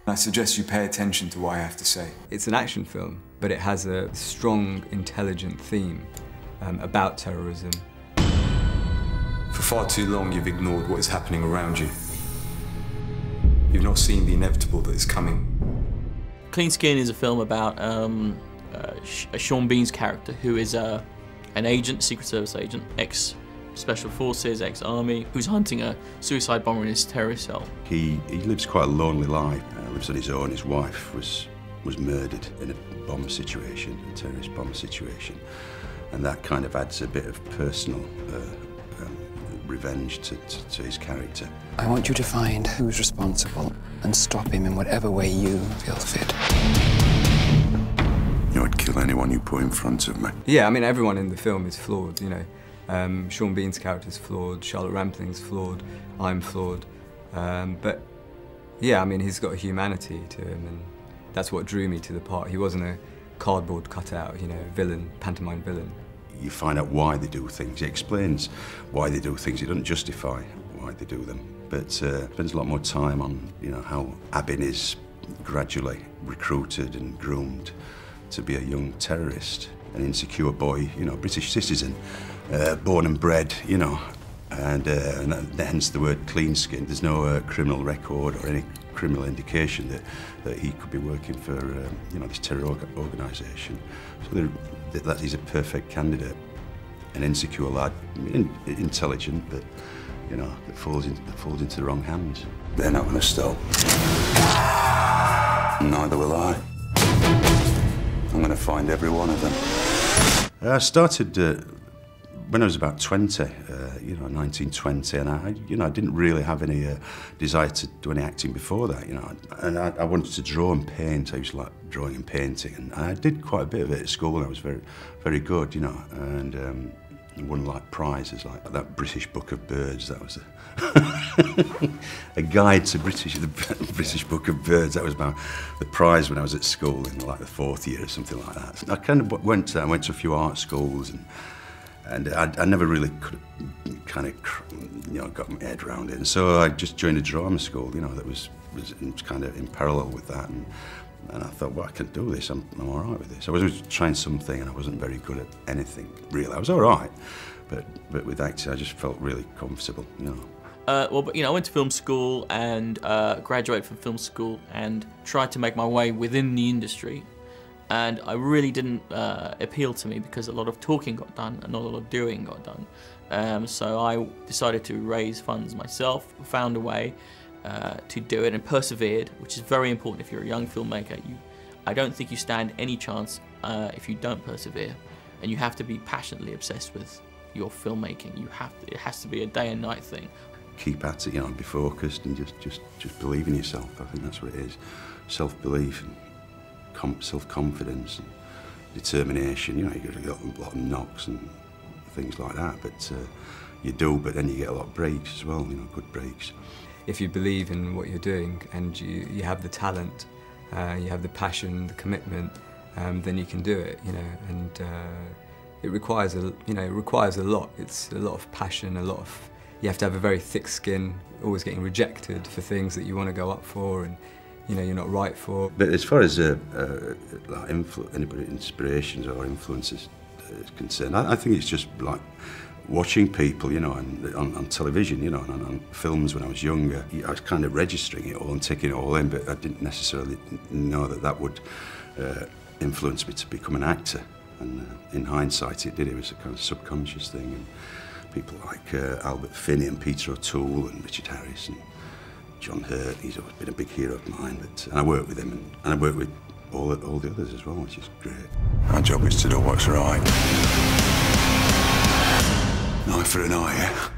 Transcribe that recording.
I suggest you pay attention to what I have to say. It's an action film, but it has a strong, intelligent theme about terrorism. For far too long, you've ignored what is happening around you. You've not seen the inevitable that is coming. Clean Skin is a film about Sean Bean's character, who is an agent, Secret Service agent, ex-Special Forces, ex-Army, who's hunting a suicide bomber in his terrorist cell. He lives quite a lonely life, lives on his own. His wife was murdered in a bomb situation, a terrorist bomb situation, and that kind of adds a bit of personal revenge to his character. I want you to find who's responsible and stop him in whatever way you feel fit. You know, I'd kill anyone you put in front of me. Yeah, I mean, everyone in the film is flawed, you know. Sean Bean's character's flawed, Charlotte Rampling's flawed, I'm flawed. But, yeah, I mean, he's got a humanity to him, and that's what drew me to the part. He wasn't a cardboard cutout, you know, villain, pantomime villain. You find out why they do things. He explains why they do things. He doesn't justify why they do them. But spends a lot more time on, you know, how Abin is gradually recruited and groomed to be a young terrorist, an insecure boy, you know, British citizen, born and bred, you know, and hence the word clean skin. There's no criminal record or any criminal indication that he could be working for, you know, this terror organisation. So that he's a perfect candidate, an insecure lad, intelligent, but you know, that falls into the wrong hands. They're not going to stop. Neither will I. I'm going to find every one of them. I started when I was about 20, you know, 19, 20, and I didn't really have any desire to do any acting before that, you know. And I wanted to draw and paint. I used to like drawing and painting, and I did quite a bit of it at school. And I was very, very good, you know, and won like prizes like that British Book of Birds. That was a guide to the British Book of Birds. That was about the prize when I was at school in like the 4th year or something like that. So I kind of went to a few art schools, and I never really could kind of, you know, got my head around it. And so I just joined a drama school, you know, that was kind of in parallel with that. And I thought, well, I can do this. I'm all right with this. I was trying something, and I wasn't very good at anything, really. I was all right, but with acting, I just felt really comfortable, you know. Well, but, you know, I went to film school and graduated from film school and tried to make my way within the industry. And I really didn't appeal to me because a lot of talking got done and not a lot of doing got done. So I decided to raise funds myself, found a way to do it, and persevered, which is very important if you're a young filmmaker. I don't think you stand any chance if you don't persevere, and you have to be passionately obsessed with your filmmaking. It has to be a day and night thing. Keep at it, you know, be focused and just believe in yourself. I think that's what it is. Self-belief and self-confidence and determination. You know, you get a lot of knocks and things like that, but you do, but then you get a lot of breaks as well, you know, good breaks. If you believe in what you're doing and you have the talent, you have the passion, the commitment, then you can do it, you know. And it requires a lot. It's a lot of passion, you have to have a very thick skin, always getting rejected for things that you want to go up for and, you know, you're not right for. But as far as like anybody inspirations or influences is concerned, I think it's just like watching people, you know, on television, you know, and on films when I was younger. I was kind of registering it all and taking it all in, but I didn't necessarily know that would influence me to become an actor. And in hindsight, it did. It was a kind of subconscious thing. And people like Albert Finney and Peter O'Toole and Richard Harris and John Hurt, he's always been a big hero of mine. And I worked with him, and I worked with all the others as well, which is great. Our job is to do what's right. An eye for an eye, yeah?